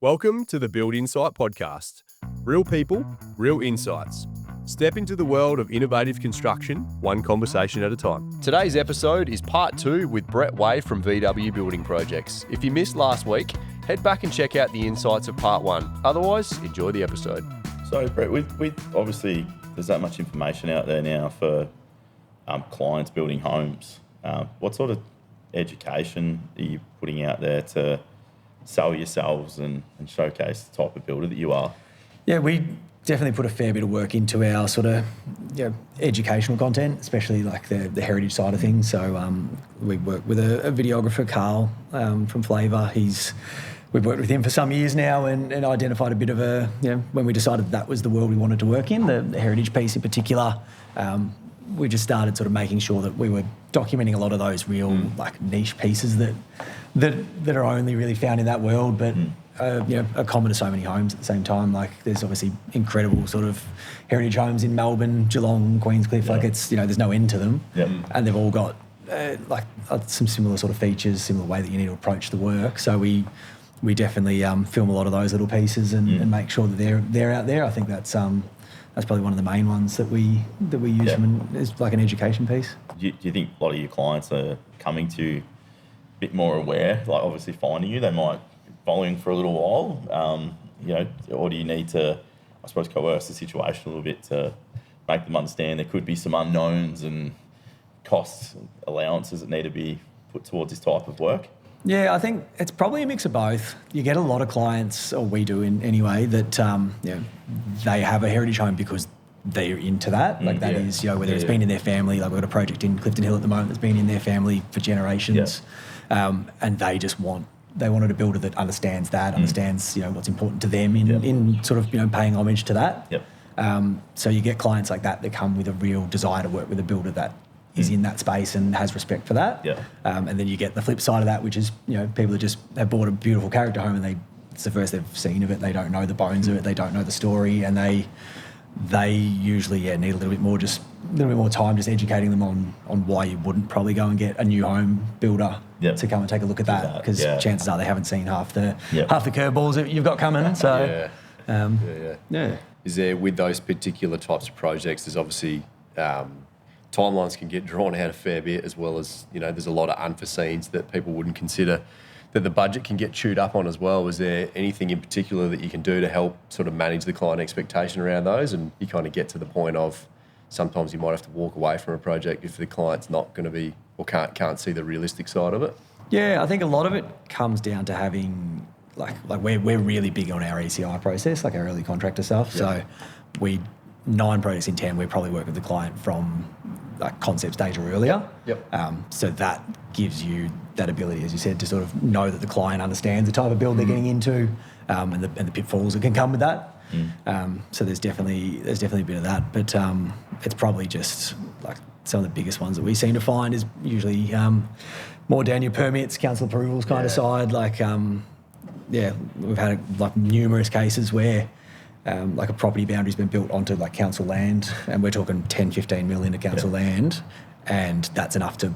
Welcome to the Build Insite Podcast. Real people, real insights. Step into the world of innovative construction, one conversation at a time. Today's episode is part 2 with Brett Way from VW Building Projects. If you missed last week, head back and check out the insights of part 1. Otherwise, enjoy the episode. So, Brett, with obviously there's that much information out there now for clients building homes. What sort of education are you putting out there to sell yourselves and showcase the type of builder that you are? Yeah, we definitely put a fair bit of work into our sort of educational content, especially like the heritage side of things. So we work with a videographer, Carl, from Flavour. We've worked with him for some years now and identified a bit of when we decided that was the world we wanted to work in, the heritage piece in particular. We just started sort of making sure that we were documenting a lot of those real like niche pieces that are only really found in that world, but are common to so many homes at the same time. Like there's obviously incredible sort of heritage homes in Melbourne, Geelong, Queenscliff. Like it's there's no end to them, and they've all got some similar sort of features, similar way that you need to approach the work. So we definitely film a lot of those little pieces and make sure that they're out there. I think that's probably one of the main ones that we use as like an education piece. Do you think a lot of your clients are coming to a bit more aware, like obviously finding you? They might be following for a little while, or do you need to, I suppose, coerce the situation a little bit to make them understand there could be some unknowns and costs, allowances that need to be put towards this type of work? Yeah, I think it's probably a mix of both. You get a lot of clients, or we do anyway, that they have a heritage home because they're into that. Like that is, whether it's been in their family, like we've got a project in Clifton Hill at the moment that's been in their family for generations, and they just wanted a builder that understands that, understands what's important to them in sort of paying homage to that. So you get clients like that come with a real desire to work with a builder that is in that space and has respect for that. And then you get the flip side of that, which is people that just have bought a beautiful character home and it's the first they've seen of it. They don't know the bones of it. They don't know the story, and they usually need a little bit more time just educating them on why you wouldn't probably go and get a new home builder to come and take a look at that, because chances are they haven't seen half the curveballs that you've got coming. So Is there, with those particular types of projects, there's obviously timelines can get drawn out a fair bit, as well as there's a lot of unforeseens that people wouldn't consider, that the budget can get chewed up on as well. Is there anything in particular that you can do to help sort of manage the client expectation around those, and you kind of get to the point of sometimes you might have to walk away from a project if the client's not going to be or can't see the realistic side of it? Yeah, I think a lot of it comes down to having like we're really big on our ECI process, like our early contractor stuff. So 9 projects in 10, we probably work with the client from like concept stage or earlier. So that gives you that ability, as you said, to sort of know that the client understands the type of build they're getting into, and the pitfalls that can come with that. So there's definitely a bit of that, but it's probably just like some of the biggest ones that we seem to find is usually more down your permits, council approvals kind of side. Like we've had like numerous cases where like a property boundary's been built onto like council land, and we're talking 10-15 mil into council land, and that's enough to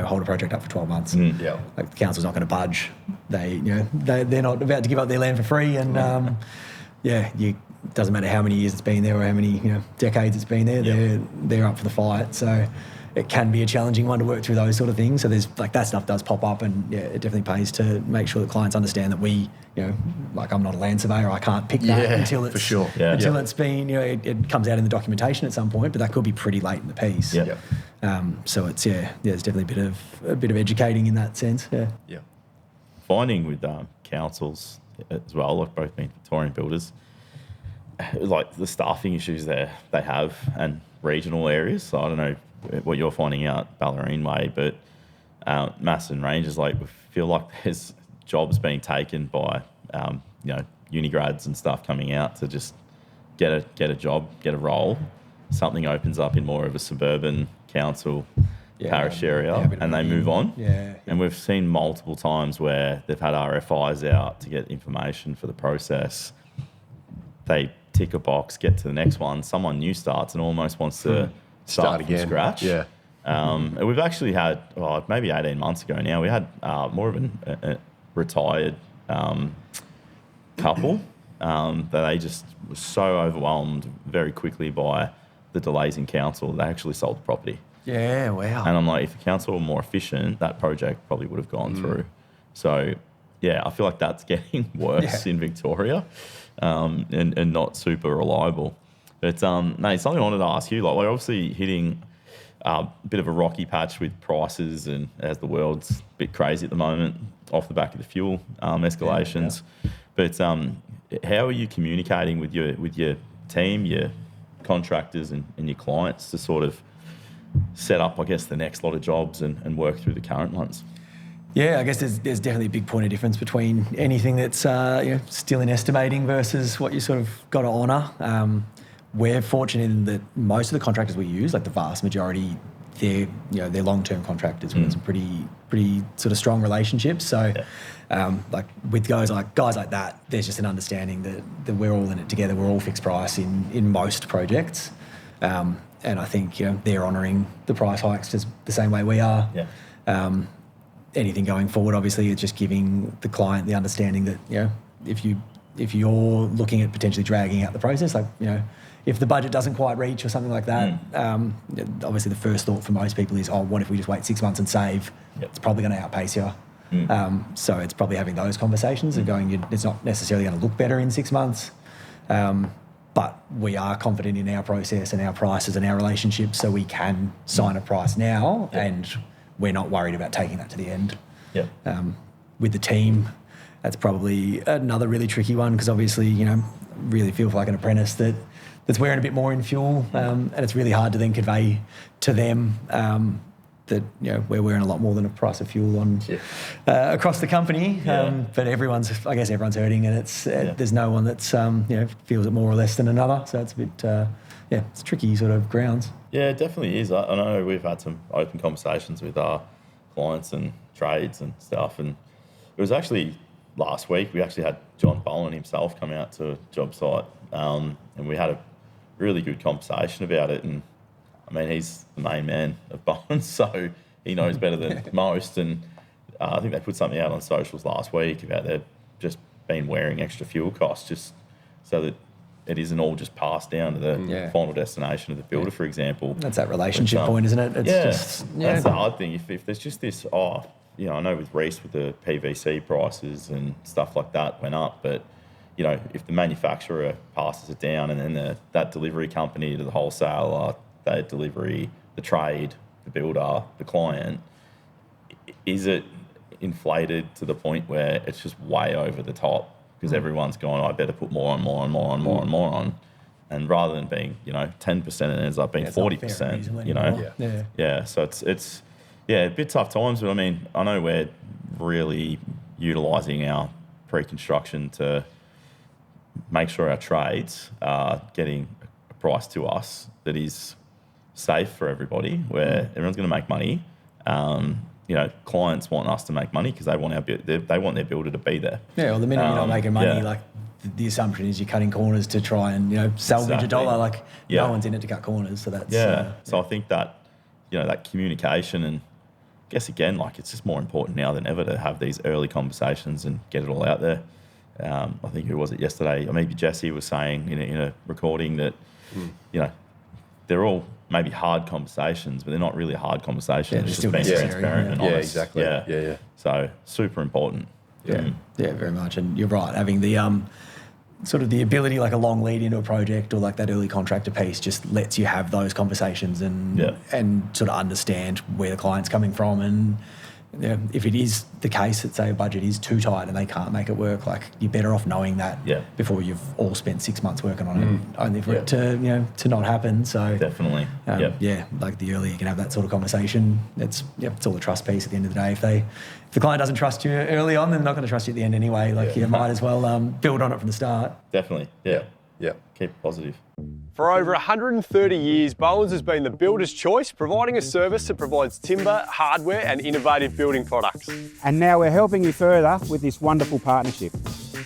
hold a project up for 12 months. Like the council's not going to budge. They're not about to give up their land for free, and it doesn't matter how many years it's been there or how many decades it's been there. They're up for the fight. So it can be a challenging one to work through those sort of things. So there's like that stuff does pop up, and it definitely pays to make sure that clients understand that we, like I'm not a land surveyor, I can't pick that until it's until it's been, it comes out in the documentation at some point, but that could be pretty late in the piece. So it's there's definitely a bit of educating in that sense. Finding with councils as well, like both being Victorian builders, like the staffing issues they have, and regional areas. So I don't know what you're finding out Ballerine way, but Masson Ranges, like we feel like there's jobs being taken by uni grads and stuff coming out to just get a job, get a role. Something opens up in more of a suburban council parish area, and they move on. And we've seen multiple times where they've had RFIs out to get information for the process. They tick a box, get to the next one. Someone new starts and almost wants to start again from scratch. We've actually had maybe 18 months ago now, we had more of a retired couple that they just were so overwhelmed very quickly by the delays in council, they actually sold the property. Yeah, wow. And I'm like, if the council were more efficient, that project probably would have gone through. So, yeah, I feel like that's getting worse in Victoria and not super reliable. But, mate, something I wanted to ask you, like we're obviously hitting a bit of a rocky patch with prices, and as the world's a bit crazy at the moment off the back of the fuel escalations. But how are you communicating with your team, your contractors and your clients to sort of set up, I guess, the next lot of jobs and work through the current ones? Yeah, I guess there's definitely a big point of difference between anything that's still in estimating versus what you sort of got to honour. We're fortunate in that most of the contractors we use, like the vast majority, they're long-term contractors with some pretty sort of strong relationships. So, like with guys like that, there's just an understanding that we're all in it together. We're all fixed price in most projects, and I think they're honouring the price hikes just the same way we are. Yeah. Anything going forward, obviously, it's just giving the client the understanding that if you're looking at potentially dragging out the process, like if the budget doesn't quite reach or something like that, obviously the first thought for most people is, what if we just wait 6 months and save? It's probably going to outpace you. So it's probably having those conversations and going, it's not necessarily going to look better in 6 months, but we are confident in our process and our prices and our relationships, so we can sign a price now and we're not worried about taking that to the end. With the team, that's probably another really tricky one because obviously, really feel like an apprentice that's wearing a bit more in fuel, and it's really hard to then convey to them that we're wearing a lot more than a price of fuel on across the company. But everyone's hurting, and it's there's no one that's feels it more or less than another. So it's a bit it's tricky sort of grounds. Yeah, it definitely is. I know we've had some open conversations with our clients and trades and stuff, and it was actually last week we actually had John Bowen himself come out to a job site, and we had a really good conversation about it. And I mean, he's the main man of Bowen, so he knows better than most. And I think they put something out on socials last week about they've just been wearing extra fuel costs just so that it isn't all just passed down to the final destination of the builder, for example. That's that relationship point, isn't it? It's that's the hard thing. If there's just this, I know with Reece with the PVC prices and stuff like that went up, but if the manufacturer passes it down and then that delivery company to the wholesaler, that delivery, the trade, the builder, the client, is it inflated to the point where it's just way over the top because everyone's going, I better put more on. And rather than being, 10%, it ends up being 40%, So it's a bit tough times, but I mean, I know we're really utilising our pre-construction to make sure our trades are getting a price to us that is safe for everybody, where everyone's going to make money. Clients want us to make money because they want their builder to be there. Yeah, well, the minute you're not making money, like the assumption is you're cutting corners to try and salvage a dollar. Like no one's in it to cut corners, so that's So I think that that communication, and I guess again, like it's just more important now than ever to have these early conversations and get it all out there. I think who was it yesterday? Or maybe Jesse was saying in a recording that they're all maybe hard conversations, but they're not really hard conversations. It's just being transparent and honest. Yeah, exactly. Yeah. So super important. Yeah, very much. And you're right, having the sort of the ability, like a long lead into a project or like that early contractor piece, just lets you have those conversations and sort of understand where the client's coming from. And if it is the case that, say, a budget is too tight and they can't make it work, like you're better off knowing that before you've all spent 6 months working on it, only for it to not happen. So definitely, like the earlier you can have that sort of conversation, it's all a trust piece at the end of the day. If the client doesn't trust you early on, they're not going to trust you at the end anyway. Like you might as well build on it from the start. Definitely, yeah. Keep it positive. For over 130 years, Bowens has been the builder's choice, providing a service that provides timber, hardware and innovative building products. And now we're helping you further with this wonderful partnership.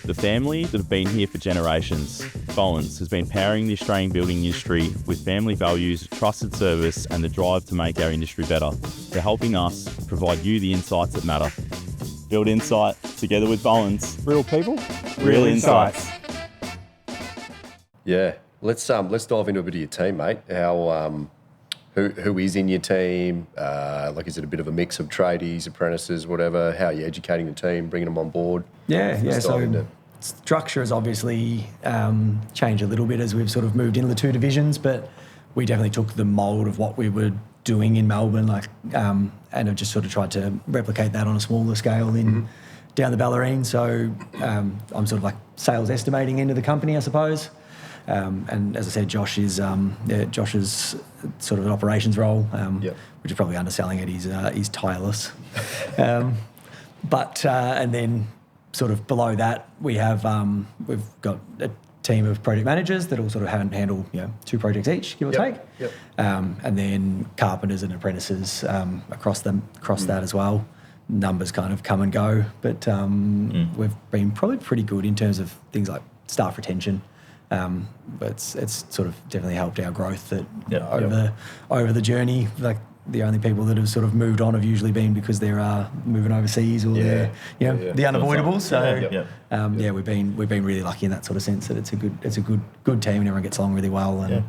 The family that have been here for generations, Bowens, has been powering the Australian building industry with family values, trusted service and the drive to make our industry better. They're helping us provide you the insights that matter. Build Insight, together with Bowens. Real people, Real Insights. Yeah, let's dive into a bit of your team, mate. How who is in your team? Like, is it a bit of a mix of tradies, apprentices, whatever? How are you educating the team, bringing them on board? Yeah. Let's dive into- So structure has obviously changed a little bit as we've sort of moved into the two divisions, but we definitely took the mould of what we were doing in Melbourne, and have just sort of tried to replicate that on a smaller scale in down the Ballerine. So I'm sort of like sales estimating into the company, I suppose. And as I said, Josh is sort of an operations role, which is probably underselling it. He's tireless. And then sort of below that, we've got a team of project managers that all sort of handle 2 projects each, give or take. Yep. And then carpenters and apprentices across that as well. Numbers kind of come and go, but we've been probably pretty good in terms of things like staff retention. But it's sort of definitely helped our growth that over the journey. Like, the only people that have sort of moved on have usually been because they're moving overseas or they're the unavoidables. So we've been really lucky in that sort of sense that it's a good team and everyone gets along really well and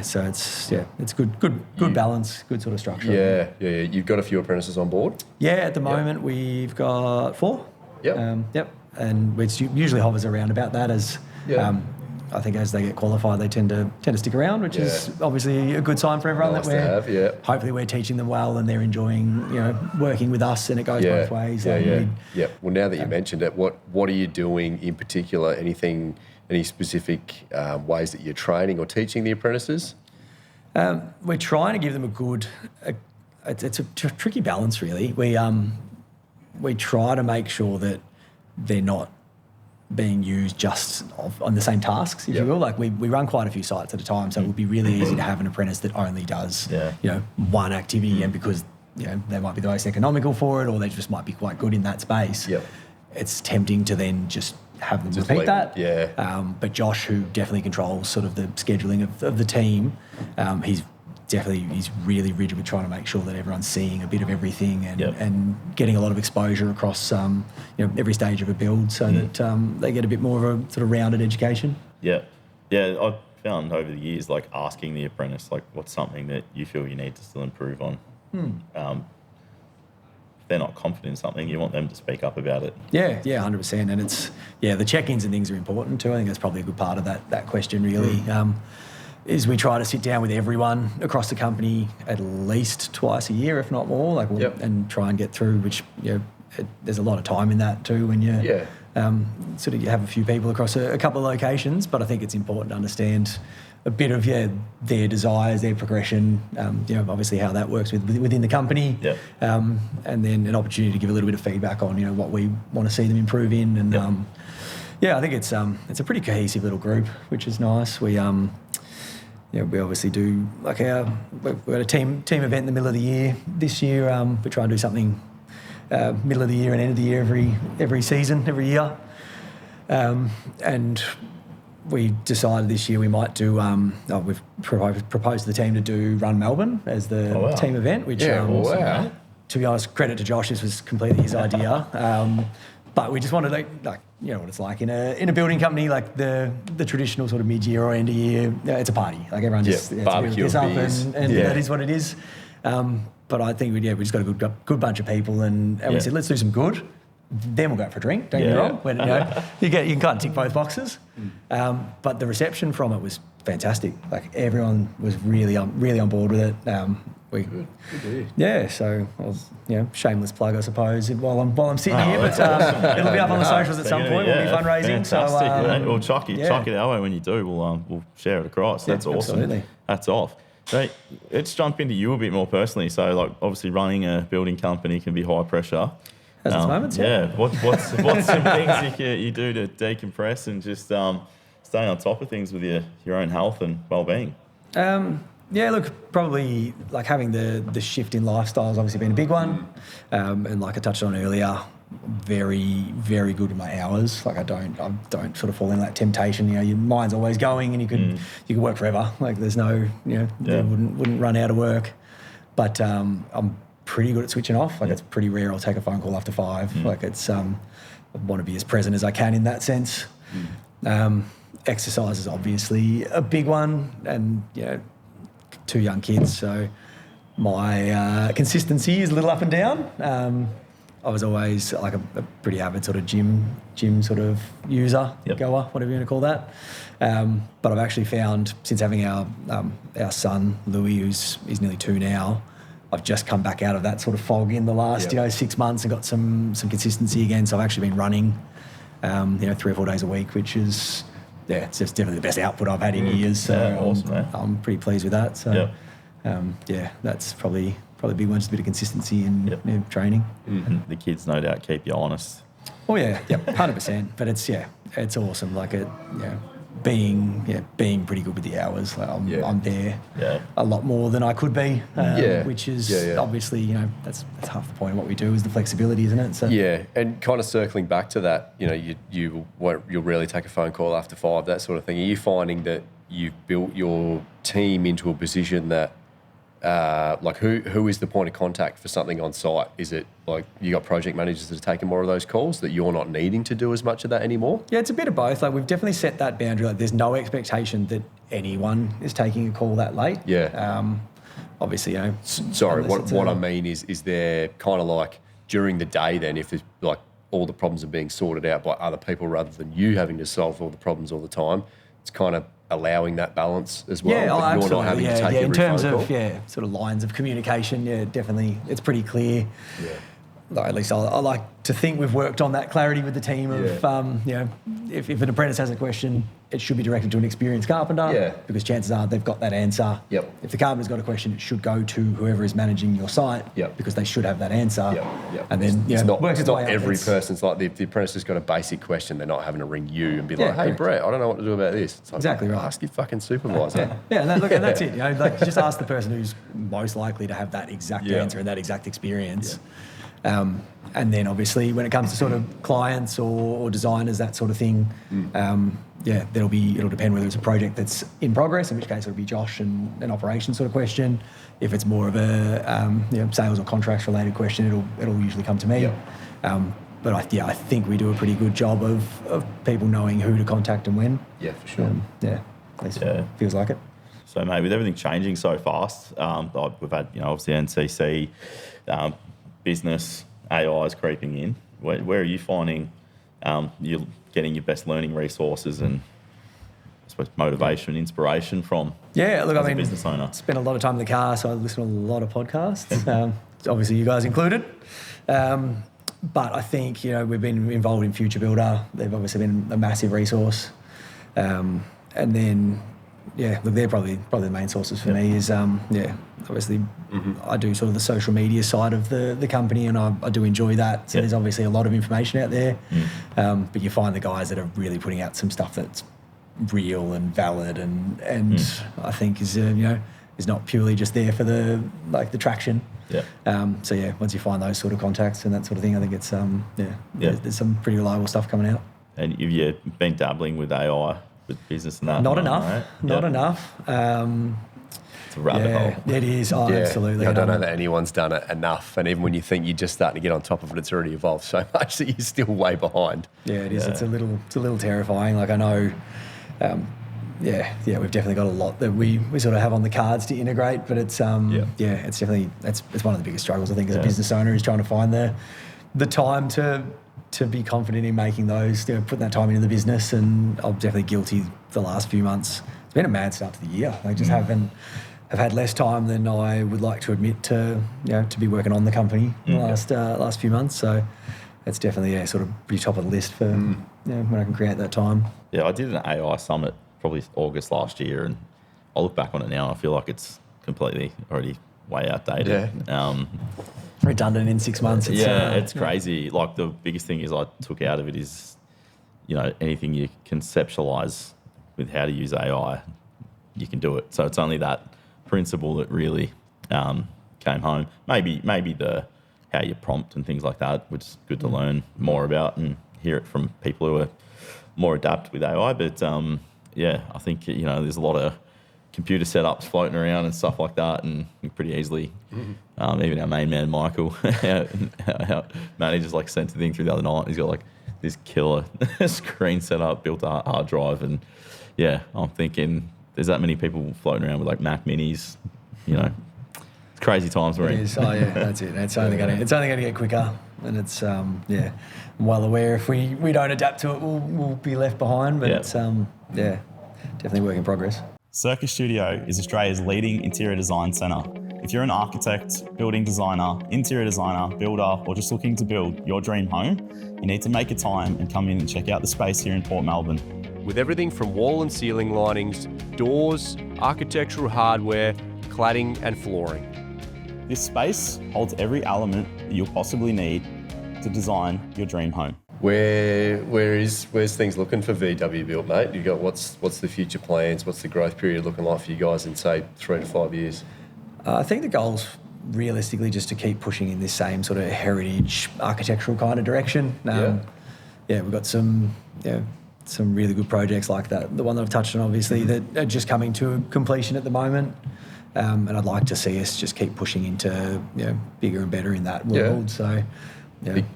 so it's good balance, good sort of structure. Yeah. You've got a few apprentices on board? Yeah, at the moment we've got 4. Yep. And it usually hovers around about that as I think as they get qualified, they tend to stick around, which is obviously a good sign for everyone. Nice that hopefully we're teaching them well and they're enjoying working with us, and it goes both ways. Well, now that you mentioned it, what are you doing in particular? Any specific ways that you're training or teaching the apprentices? We're trying to give them a good. It's a tricky balance, really. We try to make sure that they're not being used just on the same tasks, if you will. Like, we run quite a few sites at a time, so it would be really easy to have an apprentice that only does one activity, and because they might be the most economical for it, or they just might be quite good in that space. It's tempting to then just have them repeat that. But Josh, who definitely controls sort of the scheduling of the team, he's really rigid with trying to make sure that everyone's seeing a bit of everything and getting a lot of exposure across every stage of a build, so that they get a bit more of a sort of rounded education. I've found over the years, like, asking the apprentice, like, what's something that you feel you need to still improve on. If they're not confident in something, you want them to speak up about it. 100%. And it's the check-ins and things are important too. I think that's probably a good part of that question, really. Is we try to sit down with everyone across the company at least twice a year, if not more, and try and get through, which there's a lot of time in that too when you sort of you have a few people across a couple of locations. But I think it's important to understand a bit of their desires, their progression, obviously how that works within the company, and then an opportunity to give a little bit of feedback on what we want to see them improve in, and I think it's a pretty cohesive little group, which is nice. We obviously do we've got a team event in the middle of the year. This year, we try and do something middle of the year and end of the year every season, every year. And we decided this year we might do. We've proposed to the team to run Melbourne as the team event, which to be honest, credit to Josh, this was completely his idea. But we just wanted like what it's like in a building company, like the traditional sort of mid-year or end of year. It's a party. Like, everyone just barbecue up and that is what it is. But I think we just got a good bunch of people, and we said, let's do some good. Then we'll go out for a drink. Don't get me wrong. When, you can kind of tick both boxes. But the reception from it was fantastic. Like, everyone was really on board with it. So shameless plug, I suppose, while I'm sitting here, but it'll be up on the socials at some point. We'll be fundraising. Fantastic. We'll chuck it our way when you do. We'll share it across. That's awesome. Absolutely. That's off. So let's jump into you a bit more personally. So, like, obviously running a building company can be high pressure. Has its moments. What's some things you do to decompress and just stay on top of things with your own health and well-being? Probably like having the shift in lifestyle has obviously been a big one. And like I touched on earlier, very, very good in my hours. Like, I don't sort of fall into that temptation. Your mind's always going, and you could work forever. Like, there's no, wouldn't run out of work. But I'm pretty good at switching off. Like, it's pretty rare I'll take a phone call after 5. Like, it's want to be as present as I can in that sense. Exercise is obviously a big one, and 2 young kids, so my consistency is a little up and down. I was always like a pretty avid sort of gym sort of user, goer, whatever you want to call that. But I've actually found, since having our son Louis, he's nearly 2 now, I've just come back out of that sort of fog in the last 6 months and got some consistency again. So I've actually been running 3 or 4 days a week, which is it's just definitely the best output I've had in years. So awesome, I'm pretty pleased with that. So that's probably a big one, just a bit of consistency in training. And the kids no doubt keep you honest. Oh yeah, 100%. But it's awesome. Like being pretty good with the hours. Like I'm there a lot more than I could be, which is obviously that's half the point of what we do is the flexibility, isn't it? So and kind of circling back to that, you'll rarely take a phone call after 5, that sort of thing. Are you finding that you've built your team into a position that who is the point of contact for something on site? Is it like you got project managers that are taking more of those calls that you're not needing to do as much of that anymore? Yeah, it's a bit of both. Like we've definitely set that boundary. Like there's no expectation that anyone is taking a call that late. Yeah. Obviously, Sorry, what I mean is there kind of like during the day then, if there's like all the problems are being sorted out by other people rather than you having to solve all the problems all the time, it's kind of allowing that balance as well. Yeah, but you're not having to take every in terms phone of call. sort of lines of communication, definitely it's pretty clear. Yeah. Like, at least I like to think we've worked on that clarity with the team of if an apprentice has a question, it should be directed to an experienced carpenter because chances are they've got that answer. Yep. If the carpenter's got a question, it should go to whoever is managing your site because they should have that answer. Yep. And then it's not every person's like the apprentice has got a basic question, they're not having to ring you and be like, hey, Brett, I don't know what to do about this. It's like, exactly right. Ask your fucking supervisor. And that's it. Like just ask the person who's most likely to have that exact answer and that exact experience. And then obviously when it comes to sort of clients or designers, that sort of thing, it'll depend whether it's a project that's in progress, in which case it'll be Josh and an operations sort of question. If it's more of a sales or contracts related question, it'll usually come to me. But I think we do a pretty good job of people knowing who to contact and when. Yeah, for sure. At least feels like it. So, mate, with everything changing so fast, we've had, obviously NCC, business, AI is creeping in. Where are you finding you're getting your best learning resources and, I suppose, motivation, inspiration from? Yeah, look, as a business owner. Spend a lot of time in the car, so I listen to a lot of podcasts. Obviously, you guys included. But I think we've been involved in Future Builder. They've obviously been a massive resource. And then look, they're probably the main sources for me. Is obviously I do sort of the social media side of the company, and I do enjoy that. So there's obviously a lot of information out there. But you find the guys that are really putting out some stuff that's real and valid, and I think is not purely just there for the traction. Once you find those sort of contacts and that sort of thing, I think it's there's some pretty reliable stuff coming out. And you've been dabbling with AI with business and that? Not enough. Right? Not enough. It's a rabbit hole. It is. Oh, absolutely. I don't know that anyone's done it enough. And even when you think you're just starting to get on top of it, it's already evolved so much that you're still way behind. Yeah, it is. It's a little terrifying. Like I know. We've definitely got a lot that we sort of have on the cards to integrate, but it's it's definitely it's one of the biggest struggles I think as a business owner is trying to find the time to be confident in making those, putting that time into the business. And I'm definitely guilty the last few months. It's been a mad start to the year. I just have had less time than I would like to admit to be working on the company the last few months. So it's definitely sort of pretty top of the list for when I can create that time. Yeah, I did an AI summit probably August last year, and I look back on it now and I feel like it's completely already way outdated. Redundant in 6 months. It's crazy. Like the biggest thing is I took out of it is, anything you conceptualize with how to use AI, you can do it. So it's only that principle that really came home. Maybe the how you prompt and things like that, which is good to learn more about and hear it from people who are more adept with AI. But I think there's a lot of computer setups floating around and stuff like that, and pretty easily. Even our main man Michael, our manager's like sent the thing through the other night. He's got like this killer screen setup, built a hard drive, and yeah, I'm thinking there's that many people floating around with like Mac Minis, you know. It's crazy times we're in. It is. Oh yeah, that's it. It's only going to get quicker, and it's I'm well aware if we don't adapt to it, we'll be left behind. But it's definitely work in progress. Circus Studio is Australia's leading interior design centre. If you're an architect, building designer, interior designer, builder, or just looking to build your dream home, you need to make a time and come in and check out the space here in Port Melbourne. With everything from wall and ceiling linings, doors, architectural hardware, cladding and flooring. This space holds every element that you'll possibly need to design your dream home. Where's things looking for VW Built, mate? You got what's the future plans? What's the growth period looking like for you guys in say 3 to 5 years? I think the goal's realistically just to keep pushing in this same sort of heritage architectural kind of direction. We've got some really good projects like that. The one that I've touched on, obviously, that are just coming to completion at the moment. And I'd like to see us just keep pushing into bigger and better in that world. So,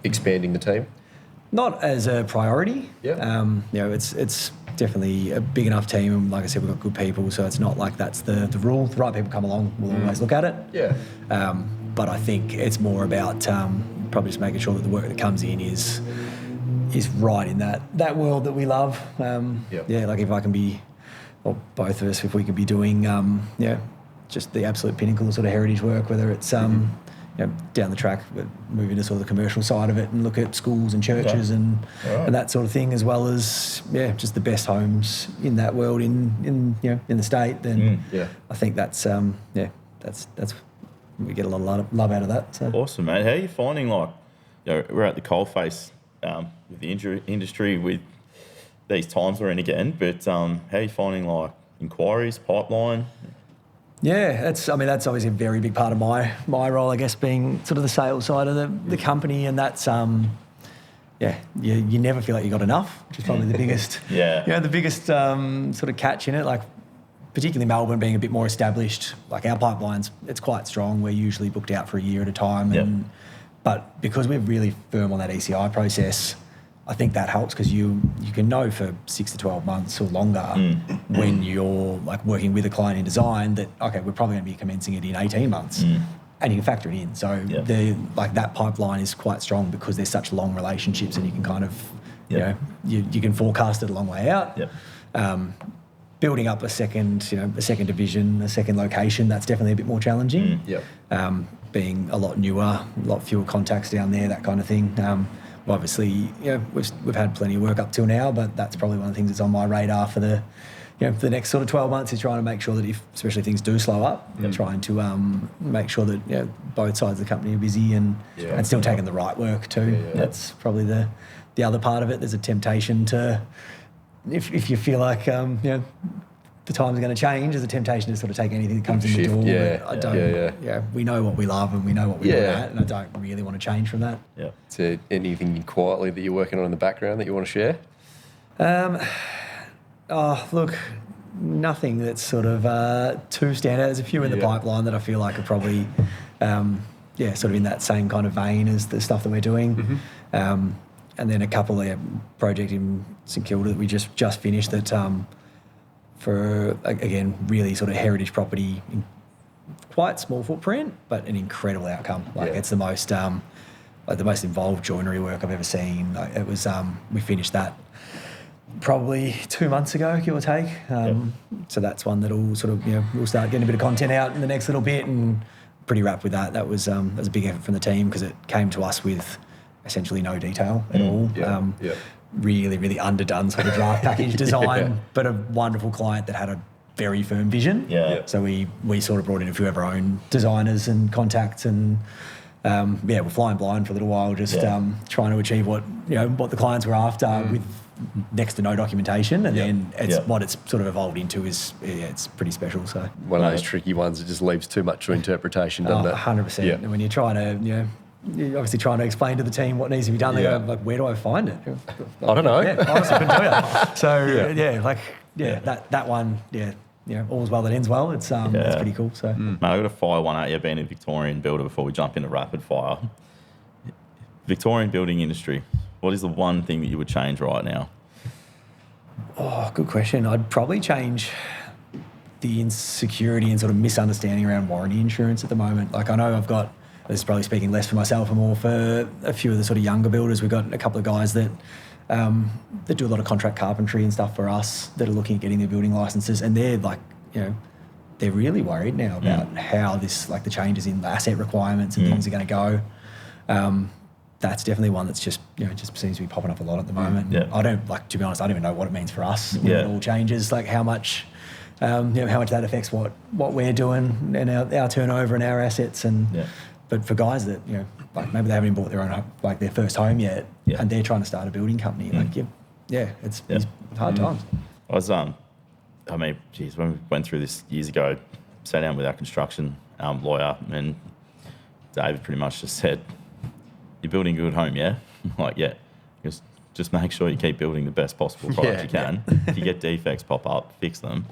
expanding the team. Not as a priority. Yeah. It's definitely a big enough team, and like I said, we've got good people, so it's not like that's the rule. The right people come along, we'll always look at it. Yeah. But I think it's more about probably just making sure that the work that comes in is right in that world that we love. Like if I can be, or both of us, if we can be doing just the absolute pinnacle of sort of heritage work, whether it's down the track, we're moving to sort of the commercial side of it and look at schools and churches and that sort of thing, as well as just the best homes in that world in the state. Then I think that's we get a lot of love out of that. So. Awesome, mate. How are you finding we're at the coalface with the industry with these times we're in again, but how are you finding inquiries, pipeline? Yeah, that's obviously a very big part of my role, I guess, being sort of the sales side of the company, and that's you never feel like you got enough, which is probably the biggest the biggest sort of catch in it. Like particularly Melbourne being a bit more established, like our pipelines, it's quite strong. We're usually booked out for a year at a time, but because we're really firm on that ECI process, I think that helps because you can know for 6 to 12 months or longer when you're working with a client in design that, okay, we're probably going to be commencing it in 18 months and you can factor it in. So that pipeline is quite strong because there's such long relationships and you can kind of, you can forecast it a long way out. Building up a second division, a second location, that's definitely a bit more challenging. Being a lot newer, a lot fewer contacts down there, that kind of thing. Obviously, we've had plenty of work up till now, but that's probably one of the things that's on my radar for the next sort of 12 months is trying to make sure that especially things do slow up, trying to make sure that both sides of the company are busy and still taking the right work too. That's probably the other part of it. There's a temptation to, if you feel like the times are going to change, there's a temptation to sort of take anything that comes in the door. But I don't. We know what we love and we know what we're good at, and I don't really want to change from that. Is there anything quietly that you're working on in the background that you want to share? Look, nothing that's sort of too standout. There's a few in the pipeline that I feel like are probably, sort of in that same kind of vein as the stuff that we're doing. And then a couple of project in St Kilda that we just finished that. For, again, really sort of heritage property, quite small footprint, but an incredible outcome. It's the most the most involved joinery work I've ever seen. It was we finished that probably 2 months ago, give or take. So that's one that'll sort of we'll start getting a bit of content out in the next little bit, and pretty wrapped with that. That was a big effort from the team because it came to us with essentially no detail at all. Really, really underdone sort of draft package design, but a wonderful client that had a very firm vision. So we sort of brought in a few of our own designers and contacts, and we're flying blind for a little while, just trying to achieve what the clients were after with next to no documentation, and then what it's sort of evolved into is it's pretty special. So one of those tricky ones that just leaves too much to interpretation, doesn't it? 100%. And when you're trying to you're obviously trying to explain to the team what needs to be done. They go, where do I find it? I don't know. I honestly couldn't tell you. So that one, all's well that ends well. It's pretty cool. So Mate, I've got to fire one at you, being a Victorian builder, before we jump into rapid fire. Victorian building industry, what is the one thing that you would change right now? Oh, good question. I'd probably change the insecurity and sort of misunderstanding around warranty insurance at the moment. Like, I know this is probably speaking less for myself and more for a few of the sort of younger builders. We've got a couple of guys that do a lot of contract carpentry and stuff for us that are looking at getting their building licenses, and they're like, they're really worried now about how this, like the changes in the asset requirements and things are going to go. That's definitely one that's just seems to be popping up a lot at the moment. Yeah. I don't, to be honest, I don't even know what it means for us when it all changes, like how much that affects what we're doing and our turnover and our assets. But for guys that, like maybe they haven't even bought their own, like their first home yet, and they're trying to start a building company, it's hard times. When we went through this years ago, sat down with our construction lawyer, and David pretty much just said, "You're building a good home, yeah?" Like, yeah. Just make sure you keep building the best possible product you can. If you get defects pop up, fix them.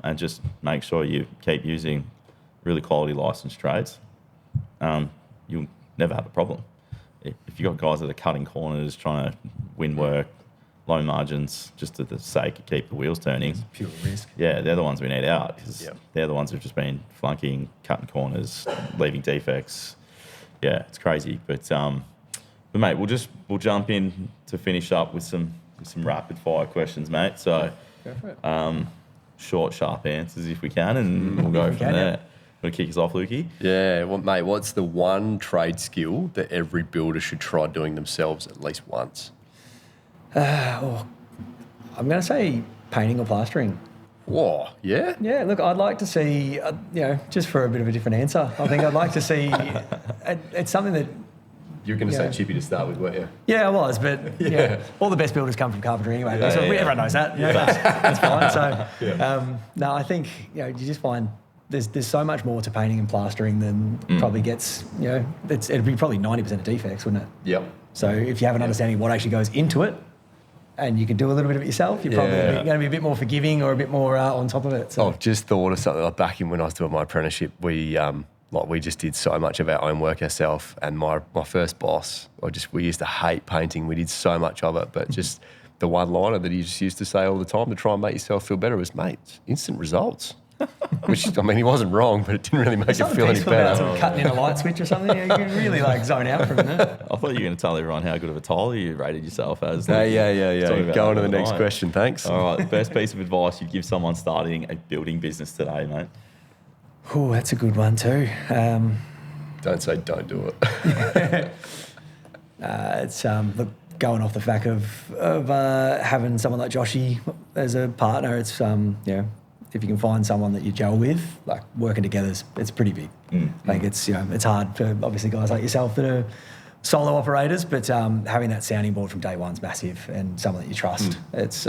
And just make sure you keep using really quality licensed trades. You'll never have a problem. If you've got guys that are cutting corners, trying to win work, low margins, just to the sake of keep the wheels turning. It's pure risk. Yeah, they're the ones we need out, because they're the ones who've just been flunking, cutting corners, leaving defects. Yeah, it's crazy. But mate, we'll jump in to finish up with some rapid fire questions, mate. So go for it. Short, sharp answers if we can, and we'll go from there. Want to kick us off, Lukey? Yeah, well, mate, what's the one trade skill that every builder should try doing themselves at least once? I'm going to say painting or plastering. Whoa, yeah? Yeah, look, I'd like to see, just for a bit of a different answer, I think I'd like to see, it's something that... You were going to say Chippy to start with, weren't you? Yeah, I was, but all the best builders come from carpentry anyway. Everyone knows that. That's fine. So, no, I think, you just find there's so much more to painting and plastering than probably gets, it'd be probably 90% of defects, wouldn't it? Yep. So if you have an understanding of what actually goes into it, and you can do a little bit of it yourself, you're probably going to be a bit more forgiving or a bit more on top of it. So. I've just thought of something like back in when I was doing my apprenticeship, we just did so much of our own work ourselves. And my first boss, we used to hate painting. We did so much of it, but just the one liner that he just used to say all the time to try and make yourself feel better was, mate, instant results. Which, I mean, he wasn't wrong, but it didn't really make it feel any better. Sort of cutting in a light switch or something, you can really zone out for a minute. I thought you were going to tell everyone how good of a tiler you rated yourself as. Yeah. Go on to the next question, thanks. All right, best piece of advice you'd give someone starting a building business today, mate? Oh, that's a good one too. Don't say don't do it. It's look, going off the back of having someone like Joshy as a partner. It's if you can find someone that you gel with, like working together, it's pretty big. Like it's it's hard for obviously guys like yourself that are solo operators, but having that sounding board from day one's massive, and someone that you trust. It's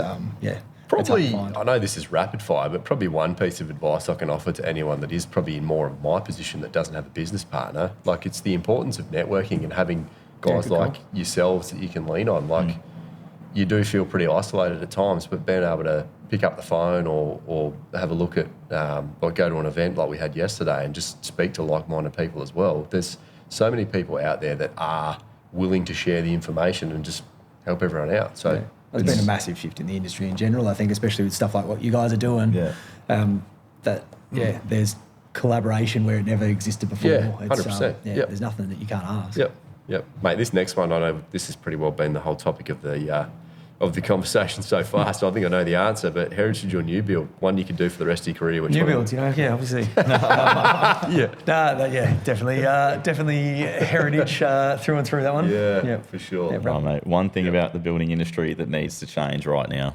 probably, I know this is rapid fire, but probably one piece of advice I can offer to anyone that is probably in more of my position that doesn't have a business partner, like it's the importance of networking and having guys like yourselves that you can lean on. Like you do feel pretty isolated at times, but being able to pick up the phone or have a look at, or go to an event like we had yesterday and just speak to like-minded people as well. There's so many people out there that are willing to share the information and just help everyone out. So there's been a massive shift in the industry in general, I think, especially with stuff like what you guys are doing. There's collaboration where it never existed before. Yeah, 100%. There's nothing that you can't ask. Yep. Mate, this next one, I know this has pretty well been the whole topic of the conversation so far, so I think I know the answer, but heritage or new build, one you could do for the rest of your career. Which new builds, obviously. Definitely heritage through and through that one. Yeah, for sure. Yeah, right, mate. One thing about the building industry that needs to change right now.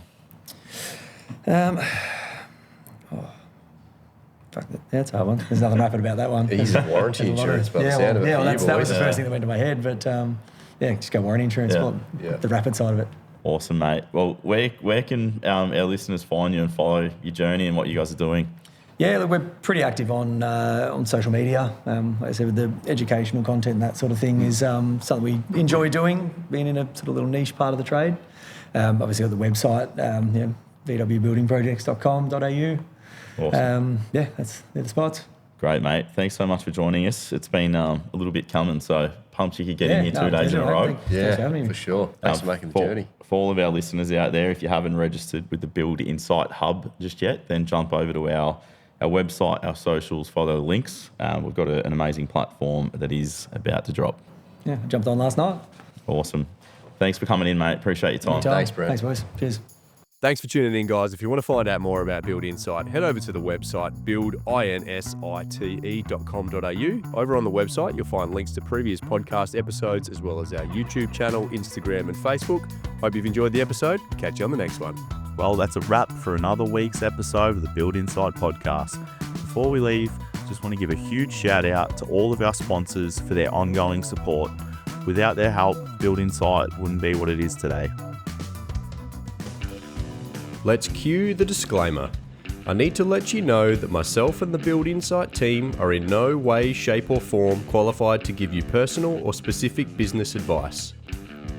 That's a hard one. There's nothing rapid about that one. Easy warranty insurance, by the sound of it. That was the first thing that went to my head, but just go warranty insurance. The rapid side of it. Awesome, mate. Well, where can our listeners find you and follow your journey and what you guys are doing? Yeah, look, we're pretty active on social media. Like I said, with the educational content and that sort of thing is something we enjoy doing, being in a sort of little niche part of the trade. Obviously got the website, vwbuildingprojects.com.au. Awesome. Yeah, they're the spots. Great, mate. Thanks so much for joining us. It's been a little bit coming, so pumped you could get in here 2 days in a row. Thanks for having me. For sure. Thanks for making the journey. For all of our listeners out there, if you haven't registered with the Build Insite Hub just yet, then jump over to our website, our socials, follow the links. We've got an amazing platform that is about to drop. Yeah, I jumped on last night. Awesome. Thanks for coming in, mate. Appreciate your time. Thanks, Brett. Thanks, boys. Cheers. Thanks for tuning in, guys. If you want to find out more about Build Insite, head over to the website buildinsite.com.au. Over on the website, you'll find links to previous podcast episodes as well as our YouTube channel, Instagram and Facebook. Hope you've enjoyed the episode. Catch you on the next one. Well, that's a wrap for another week's episode of the Build Insite Podcast. Before we leave, just want to give a huge shout out to all of our sponsors for their ongoing support. Without their help, Build Insite wouldn't be what it is today. Let's cue the disclaimer. I need to let you know that myself and the Build Insite team are in no way, shape or form qualified to give you personal or specific business advice.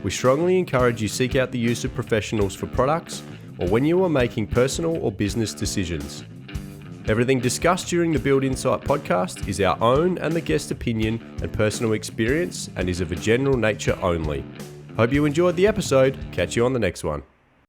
We strongly encourage you seek out the use of professionals for products or when you are making personal or business decisions. Everything discussed during the Build Insite podcast is our own and the guest opinion and personal experience and is of a general nature only. Hope you enjoyed the episode. Catch you on the next one.